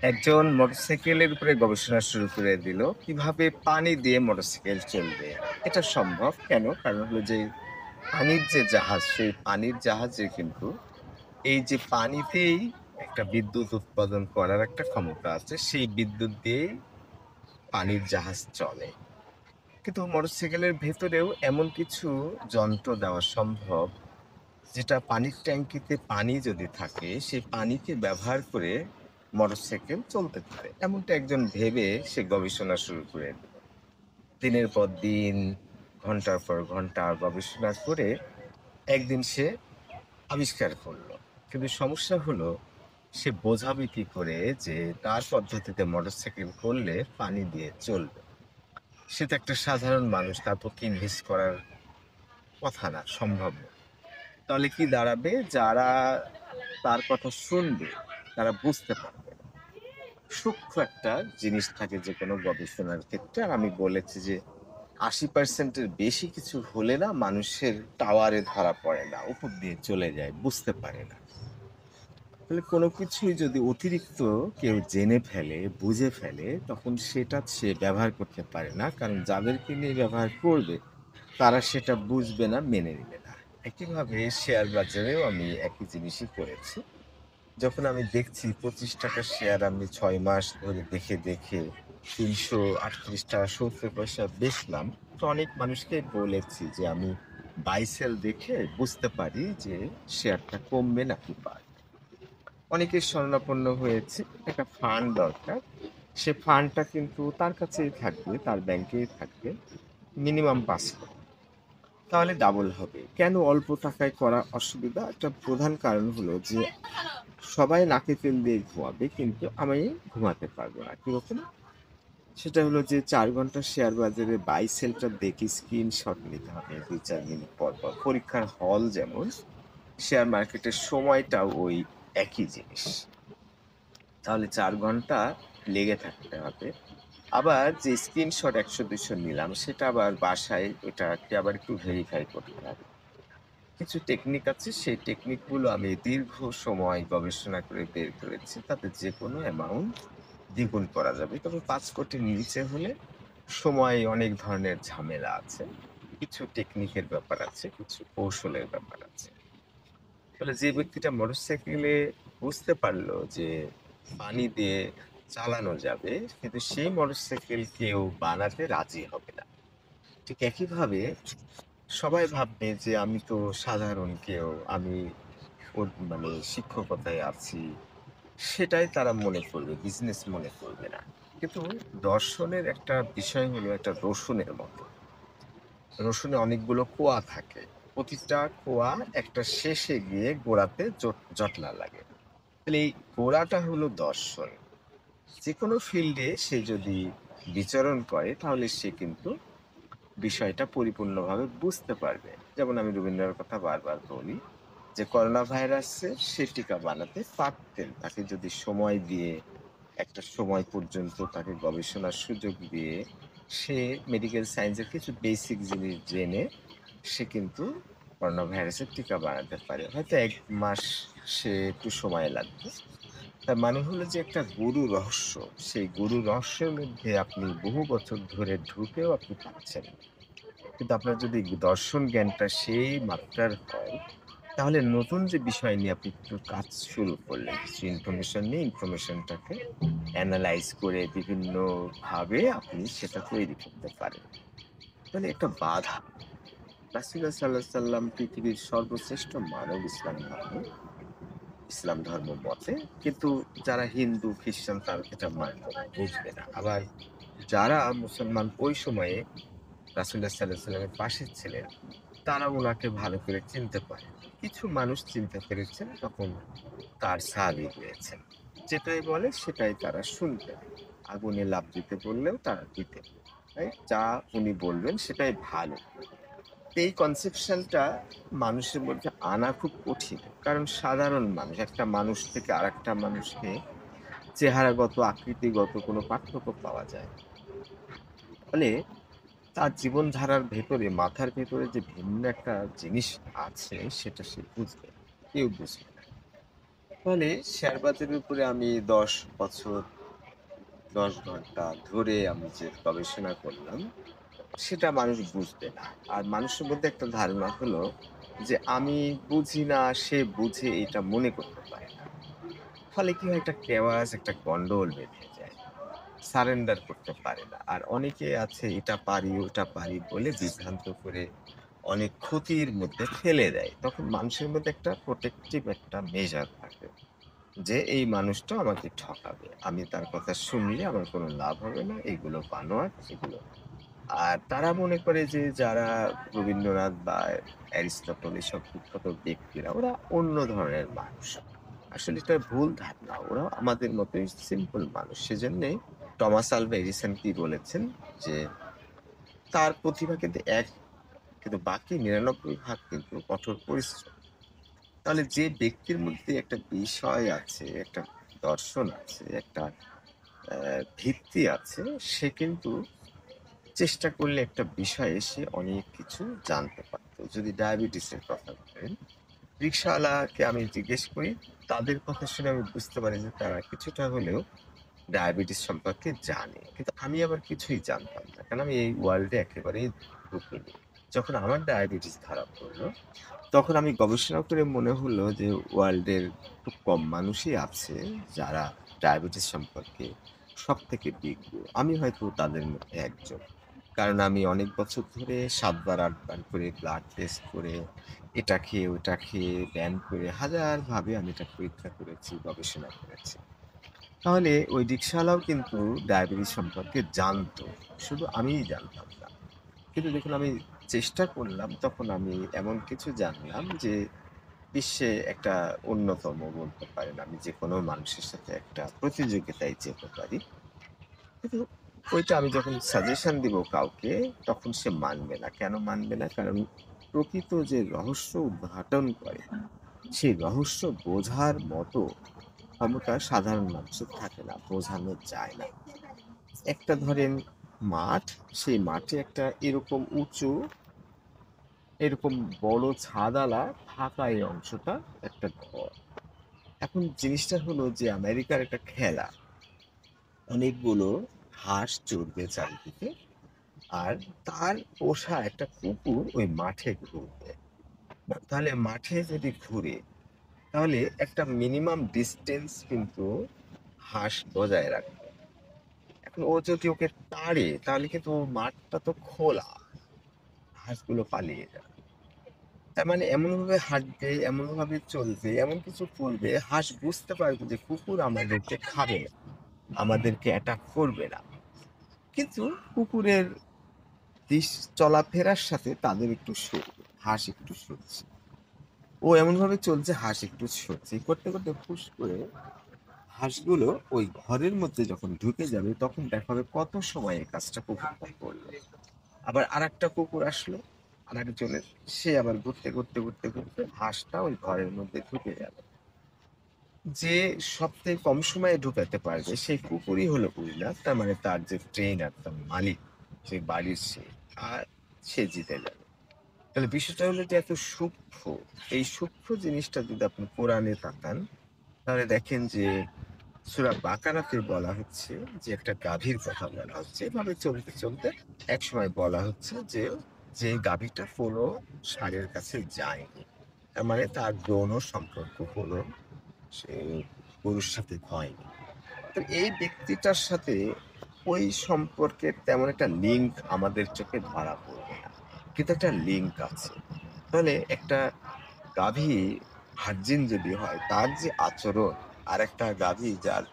একজন মোটরসাইকেলের উপরে গবেষণা শুরু করে দিল কিভাবে পানি দিয়ে মোটরসাইকেল চলবে। এটা সম্ভব কেন? কারণ হলো যে পানির যে জাহাজ, সেই পানির জাহাজে কিন্তু এই যে পানিতেই একটা বিদ্যুৎ উৎপাদন করার একটা ক্ষমতা আছে। সেই বিদ্যুৎ দিয়েই পানির জাহাজ চলে। কিন্তু মোটরসাইকেলের ভেতরেও এমন কিছু যন্ত্র দেওয়া সম্ভব, যেটা পানির ট্যাঙ্কিতে পানি যদি থাকে, সেই পানিকে ব্যবহার করে মোটরসাইকেল চলতে পারে। এমনটা একজন ভেবে সে গবেষণা শুরু করে দিল। দিনের পর দিন, ঘন্টার পর ঘন্টা গবেষণা করে একদিন সে আবিষ্কার করলো। কিন্তু সমস্যা হলো, সে বোঝাবে কি করে যে তার পদ্ধতিতে মোটরসাইকেল করলে পানি দিয়ে চলবে? সে তো একটা সাধারণ মানুষ, তার পক্ষে ইনভেস্ট করার কথা না, সম্ভব না। তাহলে কি দাঁড়াবে? যারা তার কথা শুনবে তারা বুঝতে পারবে না। সূক্ষ্ম একটা জিনিস থাকে যেকোনো গবেষণার ক্ষেত্রে। আর আমি বলেছি যে ৮০% এর বেশি কিছু হলে না মানুষের টাওয়ারে ধরা পড়ে না। উপর দিয়ে চলে যায়, বুঝতে পারে না। তাহলে কোনো কিছুই যদি অতিরিক্ত কেউ জেনে ফেলে, বুঝে ফেলে, তখন সেটা সে ব্যবহার করতে পারে না। কারণ যাদেরকে নিয়ে ব্যবহার করবে তারা সেটা বুঝবে না, মেনে নিবে না। একইভাবে শেয়ার বাজারেও আমি একই জিনিসই করেছি। যখন আমি দেখছি ৳২৫ শেয়ার আমি ৬ মাস ধরে দেখে ৳৩৩৮.৭০ বেচলাম। তো অনেক মানুষকে বলেছি যে আমি বাই সেল দেখে বুঝতে পারি যে শেয়ারটা কমবে নাকি বাড়বে। অনেকের শরণাপন্ন হয়েছে, একটা ফান্ড দরকার। সে ফান্ডটা কিন্তু তার কাছেই থাকবে, তার ব্যাংকেই থাকবে। মিনিমাম ৫ কোটি। তাহলে ডাবল হবে। কেন অল্প টাকায় করা অসুবিধা? একটা প্রধান কারণ হলো যে সবাই নাকে তেল দিয়ে ঘুমাবে, কিন্তু আমি ঘুমাতে পারবো না। কিরকম? সেটা হলো যে ৪ ঘন্টা শেয়ার বাজারে বাই সেলটা দেখে স্ক্রিনশট নিতে হবে ২-৪ মিনিট পর, পর। পরীক্ষার হল যেমন, শেয়ার মার্কেটের সময়টাও ওই একই জিনিস। তাহলে ৪ ঘন্টা লেগে থাকতে হবে। আবার যে স্ক্রিনশট ১০০-২০০ নিলাম, সেটা আবার বাসায় ওটাকে আবার একটু ভেরিফাই করতে হবে। কিছু টেকনিক আছে, সেই টেকনিকগুলো আমি দীর্ঘ সময় গবেষণা করে বের করেছি। তাতে যেকোনো অ্যামাউন্ট দ্বিগুণ করা যাবে। তবে ৫ কোটির নিচে হলে সময় অনেক ধরনের ঝামেলা আছে। কিছু টেকনিকের ব্যাপার আছে, কিছু কৌশলের ব্যাপার আছে। ফলে যে ব্যক্তিটা মোটরসাইকেলে বুঝতে পারল যে পানি দিয়ে চালানো যাবে, কিন্তু সেই মোটরসাইকেল কেউ বানাতে রাজি হবে না। ঠিক একইভাবে সবাই ভাববে যে আমি তো সাধারণ কেউ, আমি মানে শিক্ষকতায় আছি, সেটাই তারা মনে করবে, বিজনেস মনে করবে না। কিন্তু দর্শনের একটা বিষয় হলো একটা রসুনের মতো। রসুনে অনেকগুলো কোয়া থাকে। প্রতিটা কোয়া একটা শেষে গিয়ে গোড়াতে জটলা লাগে। তাহলে এই গোড়াটা হলো দর্শন। যেকোনো ফিল্ডে সে যদি বিচরণ করে তাহলে সে কিন্তু বিষয়টা পরিপূর্ণভাবে বুঝতে পারবে। যেমন আমি রবীন্দ্রনাথের কথা বারবার বলি যে করোনা ভাইরাসের সে টিকা বানাতে পারতেন। তাকে যদি সময় দিয়ে, একটা সময় পর্যন্ত তাকে গবেষণার সুযোগ দিয়ে, সে মেডিকেল সায়েন্সের কিছু বেসিক জিনিস জেনে সে কিন্তু করোনা ভাইরাসের টিকা বানাতে পারে। হয়তো ১ মাস সে একটু সময় লাগবে। তার মানে হলো যে একটা গুরু রহস্য, সেই গুরু রহস্যের মধ্যে আপনি বহু বছর ধরে ঢুকেও আপনি পাচ্ছেন না। কিন্তু আপনার যদি দর্শন জ্ঞানটা সেই মাত্রার হয়, তাহলে নতুন যে বিষয় নিয়ে আপনি একটু কাজ শুরু করলেন, কিছু ইনফরমেশন নিয়ে ইনফরমেশনটাকে এনালাইজ করে বিভিন্নভাবে আপনি সেটা তৈরি করতে পারেন। মানে একটা বাধা। রাসূলুল্লাহ সাল্লাল্লাহু আলাইহি সাল্লাম পৃথিবীর সর্বশ্রেষ্ঠ মানব ইসলাম ধর্ম মতে। কিন্তু যারা হিন্দু, খ্রিস্টান তারা এটা মানবে না, বুঝবে না। আবার যারা মুসলমান ওই সময়ে রাসূলুল্লাহ সাল্লাল্লাহু আলাইহি সাল্লামের পাশে ছিলেন, তারা উনাকে ভালো করে চিনতে পারেন। কিছু মানুষ চিনতে পেরেছেন, তখন তার সাহাবী হয়েছেন। যেটাই বলে সেটাই তারা শুনবেন। আগুনে লাফ দিতে বললেও তারা দিতেন। তাই যা উনি বলবেন সেটাই ভালো। এই কনসেপশনটা মানুষের মধ্যে আনা খুব কঠিন। কারণ সাধারণ মানুষ, একটা মানুষ থেকে আরেকটা মানুষকে চেহারাগত, আকৃতিগত কোনো পার্থক্য পাওয়া যায় না। ফলে তার জীবনধারার ভেতরে, মাথার ভেতরে যে ভিন্ন একটা জিনিস আছে সেটা সে বুঝবে না। কেউ বুঝবে না। ফলে শেয়ার বাজারের উপরে আমি ১০ বছর ১০ ঘন্টা ধরে আমি যে গবেষণা করলাম, সেটা মানুষ বুঝবে না। আর মানুষের মধ্যে একটা ধারণা হলো যে আমি বুঝি না, সে বুঝে এটা মনে করতে পারে না। ফলে কি হয়, একটা কেওয়াস, একটা গন্ডগোল বেঁধে যায়। সারেন্ডার করতে পারে না। আর অনেকে আছে এটা পারি, ওটা পারি বলে বিভ্রান্ত করে অনেক ক্ষতির মধ্যে ফেলে দেয়। তখন মানুষের মধ্যে একটা প্রোটেক্টিভ একটা মেজার থাকে। যে এই মানুষটা আমাকে ঠকাবে। আমি তার কথা শুনলে আমার কোনো লাভ হবে না। এগুলো বানোয়াট, এগুলো। আর তারা মনে করে যে যারা রবীন্দ্রনাথ বা অ্যারিস্টটল এসব বিখ্যাত ব্যক্তিরা ওরা অন্য ধরনের মানুষ। আসলে এটা ভুল ধারণা। ওরা আমাদের মতোই সিম্পল মানুষ। সেজন্যে টমাস আলভা এডিসন কি বলেছেন যে তার প্রতিভা কিন্তু এক, কিন্তু বাকি ৯৯ ভাগ কিন্তু কঠোর পরিশ্রম। তাহলে যে ব্যক্তির মধ্যে একটা বিষয় আছে, একটা দর্শন আছে, একটা ভিত্তি আছে, সে কিন্তু চেষ্টা করলে একটা বিষয়ে সে অনেক কিছু জানতে পারত। যদি ডায়াবেটিসের কথা বলেন, রিক্শাওয়ালাকে আমি জিজ্ঞেস করি, তাদের কথা শুনে আমি বুঝতে পারি যে তারা কিছুটা হলেও ডায়াবেটিস সম্পর্কে জানে। কিন্তু আমি আবার কিছুই জানতাম না। কারণ আমি এই ওয়ার্লডে একেবারেই ঢুকিনি। যখন আমার ডায়াবেটিস ধরা পড়ল, তখন আমি গবেষণা করে মনে হলো যে ওয়ার্ল্ডের খুব কম মানুষই আছে যারা ডায়াবেটিস সম্পর্কে সবথেকে বিজ্ঞ। আমি হয়তো তাদের মধ্যে একজন। কারণ আমি অনেক বছর ধরে ৭ বার ৮ বার করে ব্লাড টেস্ট করে, এটা খেয়ে, ওটা খেয়ে, ব্যায়াম করে হাজারভাবে আমি এটা পরীক্ষা করেছি, গবেষণা করেছি। তাহলে ওই রিক্শাওয়ালাও কিন্তু ডায়াবেটিস সম্পর্কে জানতো। শুধু আমিই জানতাম না। কিন্তু দেখুন আমি চেষ্টা করলাম, তখন আমি এমন কিছু জানলাম যে বিশ্বে একটা অন্যতম বলতে পারেন। আমি যেকোনো মানুষের সাথে একটা প্রতিযোগিতায় যেতে পারি। কিন্তু ওইটা আমি যখন সাজেশন দিব কাউকে, তখন সে মানবে না। কেন মানবে না? কারণ প্রকৃত যে রহস্য উদ্ঘাটন করে, সেই রহস্য বোঝার মতো ক্ষমতা সাধারণ মানুষের থাকে না, বোঝানো যায় না। একটা ধরেন মাঠ, সেই মাঠে একটা এরকম উঁচু, এরকম বড় ছাদওয়ালা ফাঁকা এই অংশটা একটা ঘর। এখন জিনিসটা হলো যে আমেরিকার একটা খেলা। অনেকগুলো হাঁস চড়বে চারিদিকে, আর তার পোষা একটা কুকুর ওই মাঠে ঘুরবে। তাহলে মাঠে যদি ঘুরে, তাহলে একটা মিনিমাম ডিস্টেন্স কিন্তু হাঁস বজায় রাখবে। এখন ও যদি ওকে তাড়ে, তাহলে কিন্তু ও মাঠটা তো খোলা, হাঁসগুলো পালিয়ে যাবে। তার মানে এমনভাবে হাঁটবে, এমনভাবে চলবে, এমন কিছু করবে, হাঁস বুঝতে পারবে যে কুকুর আমাদেরকে খাবে না, আমাদেরকে অ্যাটাক করবে না। কিন্তু কুকুরের দিশ চলাফেরার সাথে তাদের একটু সরবে, হাঁস একটু সরছে। ও এমনভাবে চলছে, হাঁস একটু সরছে। এই করতে, করতে ফুস করে হাঁসগুলো ওই ঘরের মধ্যে যখন ঢুকে যাবে, তখন দেখা হবে কত সময় এই কাজটা কুকুরটা করলো। আবার আরেকটা কুকুর আসলো, আরেকজনের, সে আবার ঘুরতে, ঘুরতে, ঘুরতে, ঘুরতে হাঁসটা ওই ঘরের মধ্যে ঢুকে গেল। যে সবথেকে কম সময়ে ঢুকাতে পারবে সেই কুকুরই হলো উইনার। তার মানে তার যে ট্রেনার, তার মালিক, সেই বাড়ির সে, আর সে জিতে যাবে। তাহলে বিষয়টা হলো যে এত সূক্ষ্ম, এই সূক্ষ্ম জিনিসটা যদি আপনি কোরআনে তাকান, তাহলে দেখেন যে সূরা বাকারাতে বলা হচ্ছে যে একটা গাভীর কথা বলা হচ্ছে। এভাবে চলতে, চলতে একসময় বলা হচ্ছে যে, যে গাভীটা কোনো ষাঁড়ের কাছে যায়নি। তার মানে তার যৌন সম্পর্ক কোনো সে গরুর সাথে হয়নি। তো এই ব্যক্তিটার সাথে ওই সম্পর্কের তেমন একটা লিঙ্ক আমাদের চোখে ধরা পড়বে না। কিন্তু একটা লিঙ্ক আছে। তাহলে একটা গাভী ভার্জিন যদি হয়, তার যে আচরণ, আর একটা গাভী যার